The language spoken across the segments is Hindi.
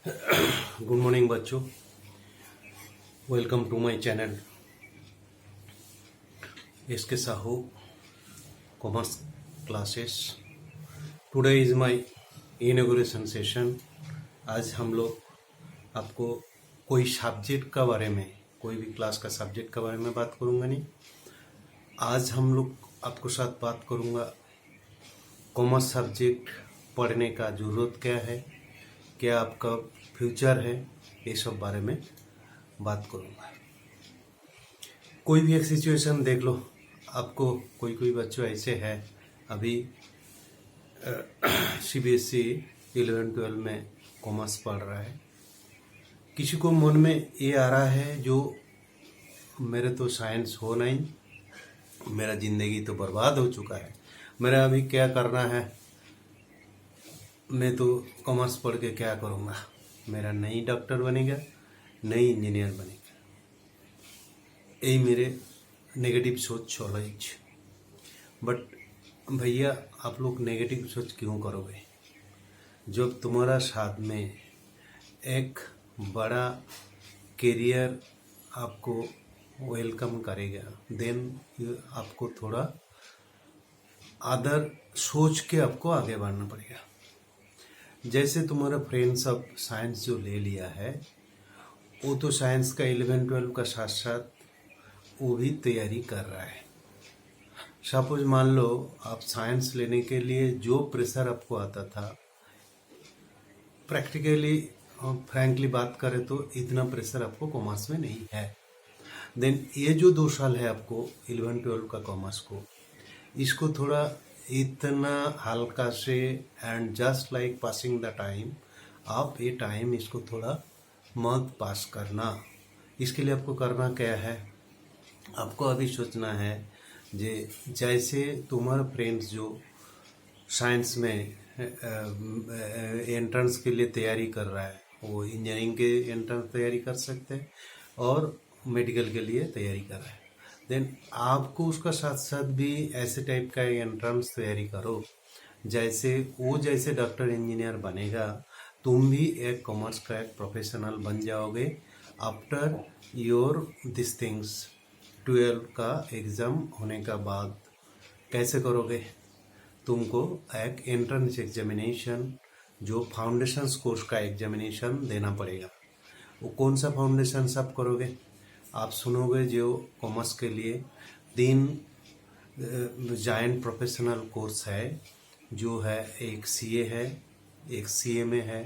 गुड मॉर्निंग बच्चों, welcome to my channel SK Sahu commerce classes. Today is my inauguration session. आज हम लोग आपको कोई सब्जेक्ट का बारे में, कोई भी क्लास का सब्जेक्ट के बारे में बात करूँगा नहीं। आज हम लोग आपको साथ बात करूँगा कॉमर्स सब्जेक्ट पढ़ने का ज़रूरत क्या है, क्या आपका फ्यूचर है, ये सब बारे में बात करूँगा। कोई भी एक सिचुएशन देख लो, आपको कोई कोई बच्चों ऐसे हैं अभी सीबीएसई 11-12 में कॉमर्स पढ़ रहा है। किसी को मन में ये आ रहा है जो मेरे तो साइंस हो नहीं, मेरा ज़िंदगी तो बर्बाद हो चुका है, मेरा अभी क्या करना है, मैं तो कॉमर्स पढ़ के क्या करूँगा, मेरा नहीं डॉक्टर बनेगा नहीं इंजीनियर बनेगा। यही मेरे नेगेटिव सोच चॉलेंज। बट भैया आप लोग नेगेटिव सोच क्यों करोगे? जब तुम्हारा साथ में एक बड़ा करियर आपको वेलकम करेगा, देन आपको थोड़ा अदर सोच के आपको आगे बढ़ना पड़ेगा। जैसे तुम्हारा फ्रेंड सब साइंस जो ले लिया है, वो तो साइंस का 11-12 का साथ साथ वो भी तैयारी कर रहा है। सपोज मान लो आप साइंस लेने के लिए जो प्रेशर आपको आता था, प्रैक्टिकली फ्रैंकली बात करें तो इतना प्रेशर आपको कॉमर्स में नहीं है। देन ये जो 2 साल है आपको 11-12 का कॉमर्स को, इसको थोड़ा इतना हल्का से and just like passing the time, आप ये टाइम इसको थोड़ा मत पास करना। इसके लिए आपको करना क्या है, आपको अभी सोचना है जैसे तुम्हारा फ्रेंड्स जो साइंस में एंट्रेंस के लिए तैयारी कर रहा है, वो इंजीनियरिंग के एंट्रेंस तैयारी कर सकते हैं और मेडिकल के लिए तैयारी कर रहा है। देन आपको उसका साथ साथ भी ऐसे टाइप का एंट्रेंस तैयारी करो जैसे वो जैसे डॉक्टर इंजीनियर बनेगा, तुम भी एक कॉमर्स का एक प्रोफेशनल बन जाओगे आफ्टर योर दिस थिंग्स। 12 का एग्ज़ाम होने का बाद कैसे करोगे? तुमको एक एंट्रेंस एग्जामिनेशन, जो फाउंडेशन कोर्स का एग्जामिनेशन देना पड़ेगा। वो कौन सा फाउंडेशन आप करोगे? आप सुनोगे जो कॉमर्स के लिए 3 जायंट प्रोफेशनल कोर्स है, जो है एक सीए है, एक सीएमए है,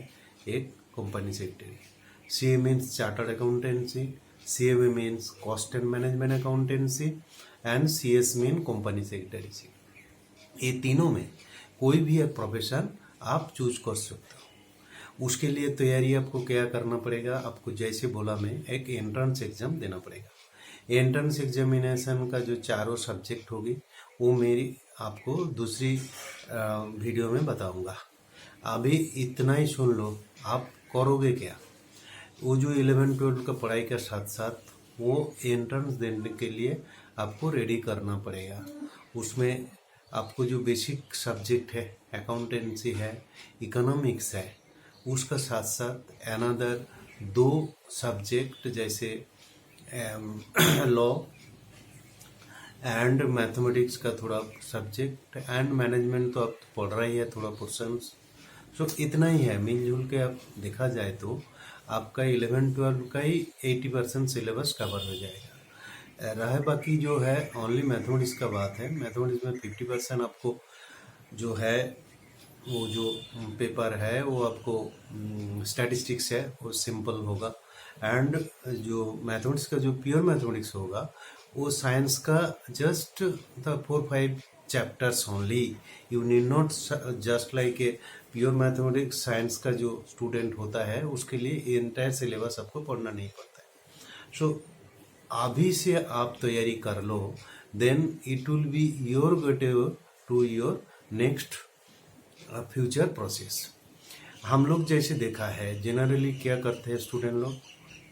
एक company secretary. CA means chartered accountancy, CMA means cost and management accountancy and CS mean company secretary. ये तीनों में कोई भी एक प्रोफेशन आप चूज कर सकते हो। उसके लिए तैयारी आपको क्या करना पड़ेगा, आपको जैसे बोला मैं, एक एंट्रेंस एग्जाम देना पड़ेगा। एंट्रेंस एग्जामिनेशन का जो 4 सब्जेक्ट होगी वो मेरी आपको दूसरी वीडियो में बताऊंगा। अभी इतना ही सुन लो, आप करोगे क्या? वो जो 11-12 का पढ़ाई के साथ साथ वो एंट्रेंस देने के लिए आपको रेडी करना पड़ेगा। उसमें आपको जो बेसिक सब्जेक्ट है, अकाउंटेंसी है, इकोनॉमिक्स है, उसका साथ साथ अनदर 2 सब्जेक्ट जैसे लॉ एंड मैथमेटिक्स का थोड़ा सब्जेक्ट एंड मैनेजमेंट तो आप पढ़ रहा ही है थोड़ा पोर्शंस। सो इतना ही है, मिलजुल के आप देखा जाए तो आपका 11-12 का ही 80% सिलेबस कवर हो जाएगा। रहा बाकी जो है ओनली मैथमेटिक्स का बात है। मैथमेटिक्स में 50% आपको जो है, वो जो पेपर है वो आपको स्टैटिस्टिक्स है, वो सिंपल होगा। एंड जो मैथमेटिक्स का जो प्योर मैथमेटिक्स होगा वो साइंस का just the 4-5 chapters only. You need not just like a pure mathematics. Science का जो स्टूडेंट होता है उसके लिए एंटायर सिलेबस आपको पढ़ना नहीं पड़ता है। सो अभी से आप तैयारी कर लो, then it will be your get to your next future process. हम लोग जैसे देखा है जनरली क्या करते हैं स्टूडेंट लोग,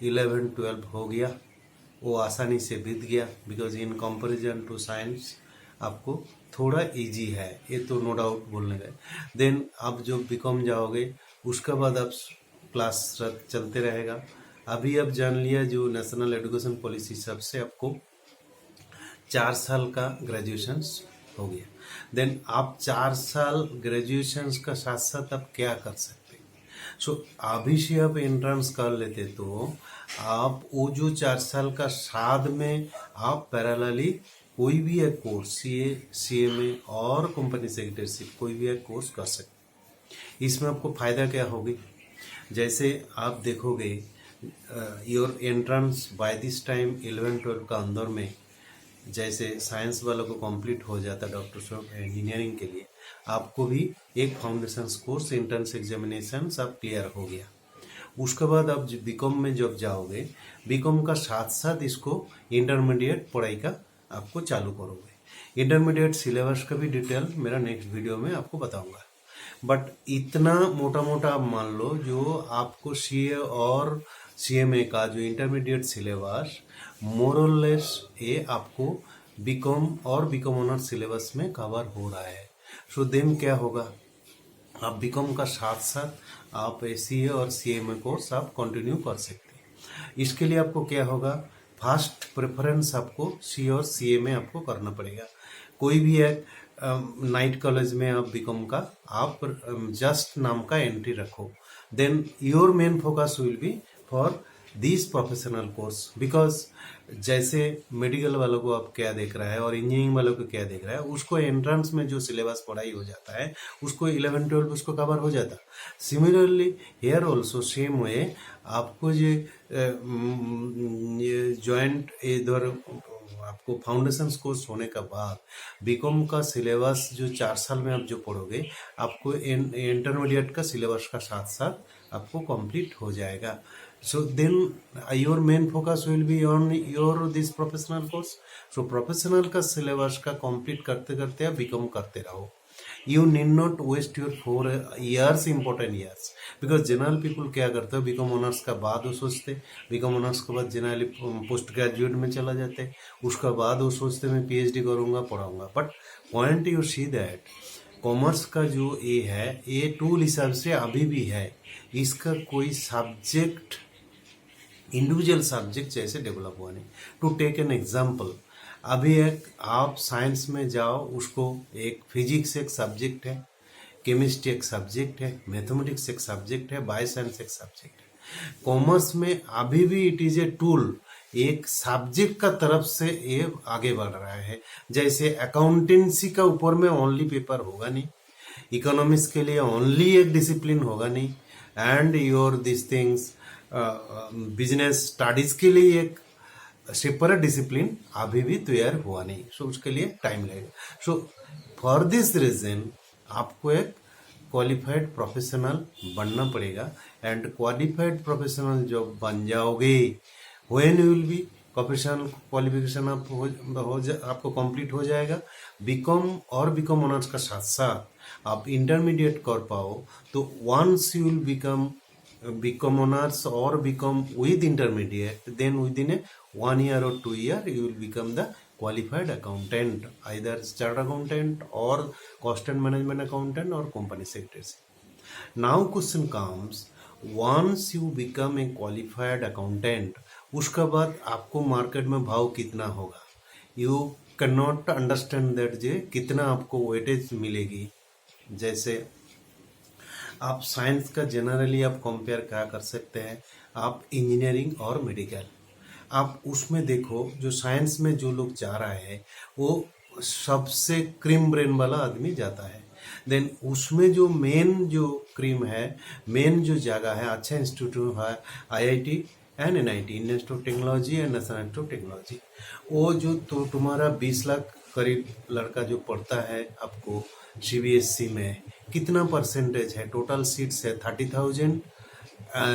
11-12 हो गया, वो आसानी से बीत गया, because in comparison to science आपको थोड़ा इजी है, ये तो नो डाउट बोलने गए। देन आप जो बीकॉम जाओगे उसके बाद आप क्लास चलते रहेगा। अभी अब जान लिया जो नेशनल एजुकेशन पॉलिसी हिसाब से आपको 4 साल का ग्रेजुएशन हो गया। देन आप 4 साल ग्रेजुएशन का साथ साथ आप क्या कर सकते हैं? सो अभी से आप एंट्रेंस कर लेते तो आप वो जो 4 साल का साथ में आप पैरेलली कोई भी एक कोर्स CA और कंपनी सेक्रेटरीशिप कोई भी एक कोर्स कर सकते। इसमें आपको फायदा क्या होगी? जैसे आप देखोगे your entrance by this time 11-12 का अंदर में जैसे साइंस वालों को कंप्लीट हो जाता डॉक्टर इंजीनियरिंग के लिए, आपको भी एक फाउंडेशन कोर्स एंट्रेंस एग्जामिनेशन सब क्लियर हो गया। उसके बाद आप बीकॉम में जब जाओगे, बीकॉम का साथ साथ इसको इंटरमीडिएट पढ़ाई का आपको चालू करोगे। इंटरमीडिएट सिलेबस का भी डिटेल मेरा नेक्स्ट वीडियो में आपको बताऊंगा। बट इतना मोटा मोटा आप मान लो जो आपको CA और CMA का जो इंटरमीडिएट सिलेबस मोरलेस ये आपको बीकॉम और बीकॉम ऑनर्स सिलेबस में कवर हो रहा है। सो देन क्या होगा, आप बीकॉम का साथ साथ आप CA और CMA कोर्स आप कंटिन्यू कर सकते हैं। इसके लिए आपको क्या होगा, फर्स्ट प्रेफरेंस आपको CA और CMA आपको करना पड़ेगा। कोई भी एक नाइट कॉलेज में आप बीकॉम का आप जस्ट नाम का एंट्री रखो, then your main focus will be for this professional course. Because जैसे मेडिकल वालों को आप क्या देख रहा है और इंजीनियरिंग वालों को क्या देख रहा है, उसको एंट्रेंस में जो सिलेबस पढ़ाई हो जाता है उसको 11-12 उसको कवर हो जाता। Similarly here also same way आपको ये जॉइंट इधर आपको फाउंडेशन कोर्स होने का बाद बीकॉम का सिलेबस जो 4 साल में आप जो पढ़ोगे, आपको इंटरमीडिएट का सिलेबस का साथ साथ आपको कंप्लीट हो जाएगा। So then your main focus will be on your this professional course. So professional का सिलेबस का कंप्लीट करते करते आप बीकॉम करते रहो। You need not waste your 4 years important years. Because general people क्या करते हो, बीकॉम ऑनर्स का बाद वो सोचते, बीकॉम ऑनर्स के बाद जनरली पोस्ट ग्रेजुएट में चला जाते, उसका बाद वो सोचते मैं PhD करूँगा पढ़ाऊँगा। But point you see that commerce का जो ये है ये टूल हिसाब से अभी भी है, इसका कोई सब्जेक्ट इंडिविजुअल सब्जेक्ट जैसे डेवलप हुआ नहीं। टू टेक एन एग्जाम्पल, अभी एक आप साइंस में जाओ, उसको एक फिजिक्स एक सब्जेक्ट है, केमिस्ट्री एक सब्जेक्ट है, मैथमेटिक्स एक सब्जेक्ट है, बायो साइंस एक सब्जेक्ट है। कॉमर्स में अभी भी इट इज ए टूल, एक सब्जेक्ट का तरफ से ये आगे बढ़ रहा है। जैसे अकाउंटेंसी का ऊपर में ओनली पेपर होगा नहीं, इकोनॉमिक्स के लिए ओनली एक डिसिप्लिन होगा नहीं, and your this things business studies के लिए एक सेपरेट डिसिप्लिन अभी भी तैयार हुआ नहीं। सो उसके लिए टाइम लगेगा। सो फॉर दिस रीजन आपको एक क्वालिफाइड प्रोफेशनल बनना पड़ेगा, एंड क्वालिफाइड प्रोफेशनल जब बन जाओगे, when you will be professional qualification आपको कंप्लीट हो जाएगा, बीकॉम और बीकॉम ऑनर्स का साथ साथ आप इंटरमीडिएट कर पाओ, तो once you will become BCom honours और BCom with intermediate, then within 1 year or 2 year you will become the qualified accountant, either chartered accountant or cost and management accountant or company secretary. Now question comes, once you become a qualified accountant, उसका बाद आपको मार्केट में भाव कितना होगा, you can not understand that जे कितना आपको वेटेज मिलेगी। जैसे आप साइंस का जनरली आप कंपेयर क्या कर सकते हैं, आप इंजीनियरिंग और मेडिकल, आप उसमें देखो जो साइंस में जो लोग जा रहा है वो सबसे क्रीम ब्रेन वाला आदमी जाता है। देन उसमें जो मेन जो क्रीम है, मेन जो जगह है, अच्छा इंस्टीट्यूट है IIT and NIT, Indian institute of technology and national institute of technology. वो जो तो तुम्हारा 20 लाख करीब लड़का जो पढ़ता है आपको CBSE में, कितना परसेंटेज है, टोटल सीट्स है 30,000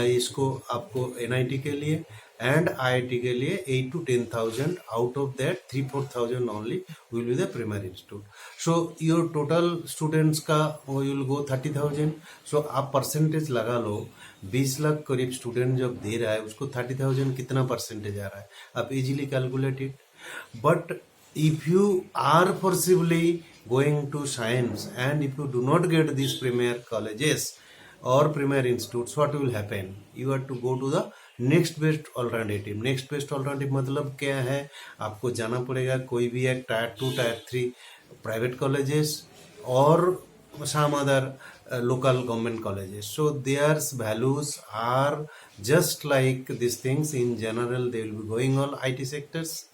इसको आपको NIT के लिए एंड IIT के लिए 8 to 10,000, out of that 3-4,000 only will be the primary institute. So your total students का विल गो 30,000। सो आप परसेंटेज लगा लो, 20 लाख करीब स्टूडेंट जब दे रहा है उसको 30,000 कितना परसेंटेज आ रहा है, आप easily calculate it. But if you are forcibly going to science and if you do not get these premier colleges, or premier institutes, what will happen? You have to go to the next best alternative. Next best alternative मतलब क्या है? आपको जाना पड़ेगा कोई भी एक टायर 2 टायर 3 प्राइवेट कॉलेजेस और some other local government colleges. So their values are just like these things. In general, they will be going on IT sectors,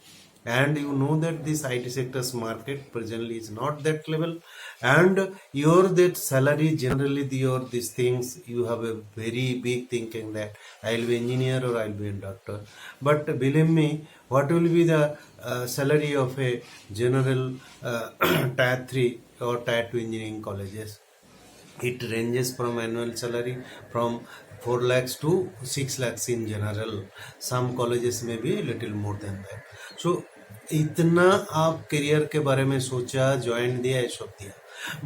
and you know that this IT sectors market presently is not that level, and your that salary generally these things you have a very big thinking that I'll be engineer or I'll be a doctor. But believe me, what will be the salary of a general tier 3 or tier 2 engineering colleges? It ranges from annual salary from 4 lakhs to 6 lakhs in general. Some colleges may be a little more than that. So इतना आप करियर के बारे में सोचा, ज्वाइन दिया, ये सब दिया,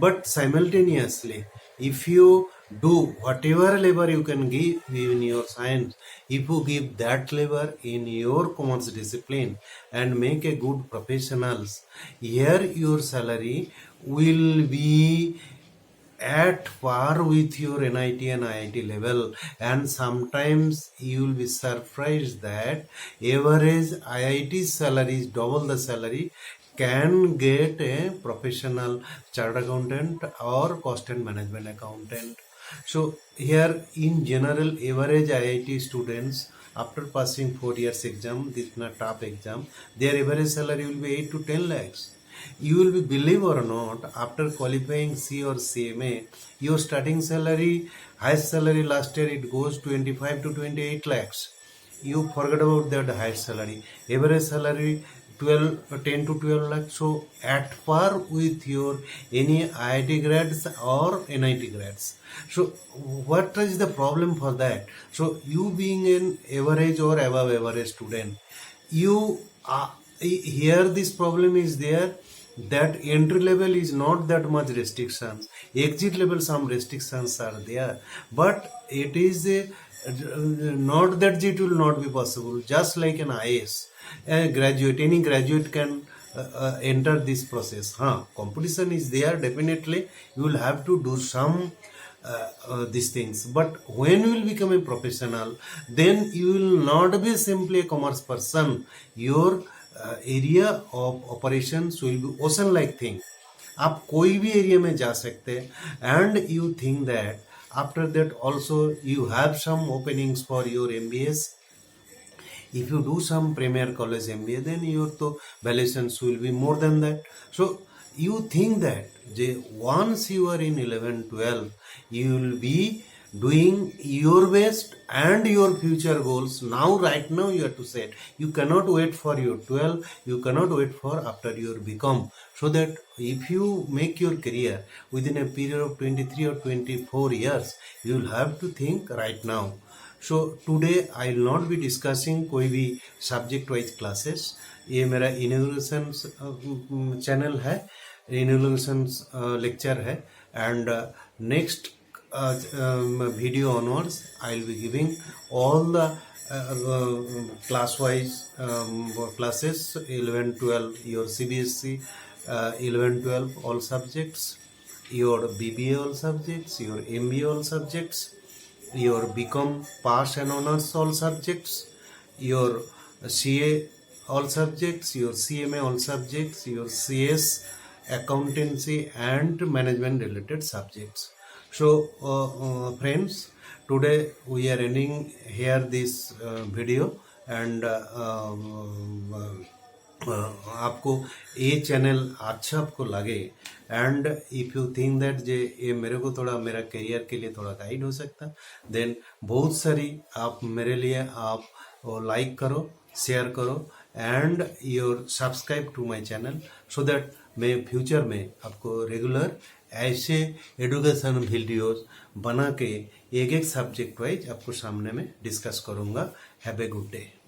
but simultaneously if you do whatever labor you can give in your science, if you give that labor in your commerce discipline and make a good professionals, here your salary will be at par with your NIT and IIT level, and sometimes you will be surprised that average IIT salary is double the salary can get a professional chartered accountant or cost and management accountant. So here in general, average IIT students after passing 4 years exam, this is not top exam, their average salary will be 8 to 10 lakhs. You will be, believe or not, after qualifying C or CMA, your starting salary, highest salary last year, it goes 25 to 28 lakhs. You forget about that highest salary. Average salary 10 to 12 lakhs. So at par with your any IIT grads or NIT grads. So what is the problem for that? So you being an average or above average student, you here this problem is there, that entry level is not that much restrictions, exit level some restrictions are there, but it is not that it will not be possible. Just like an IAS, a graduate, any graduate can enter this process. Competition is there, definitely you will have to do some these things, but when you will become a professional, then you will not be simply a commerce person. Your area of operations will be ocean like thing. आप कोई भी एरिया में जा सकते हैं, and you think that after that also you have some openings for your MBAs. If you do some premier college MBA, then your to valuations will be more than that. So you think that once you are in 11 12, you will be doing your best and your future goals. Now right now you have to set, you cannot wait for your 12, you cannot wait for after your BCom, so that if you make your career within a period of 23 or 24 years, you will have to think right now. So today I will not be discussing कोई भी subject wise classes. ये मेरा इनोग्रेशन चैनल है, इनोग्रेशन लेक्चर है, and next video onwards I will be giving all the class wise classes 11 12, your CBSE 11 12 all subjects, your BBA all subjects, your MBA all subjects, your BCom pass and honors all subjects, your CA all subjects, your CMA all subjects, your CS accountancy and management related subjects. So friends, today we are ending here this video, and आपको ये चैनल अच्छा आपको लगे, and if you think that ये मेरे को थोड़ा मेरा करियर के लिए थोड़ा गाइड हो सकता, देन बहुत सारी आप मेरे लिए आप लाइक करो, शेयर करो, and your subscribe to my channel, so that मैं फ्यूचर में आपको रेगुलर ऐसे एडुकेशन वीडियोस बना के एक एक सब्जेक्ट वाइज आपको सामने में डिस्कस करूँगा. Have a good day.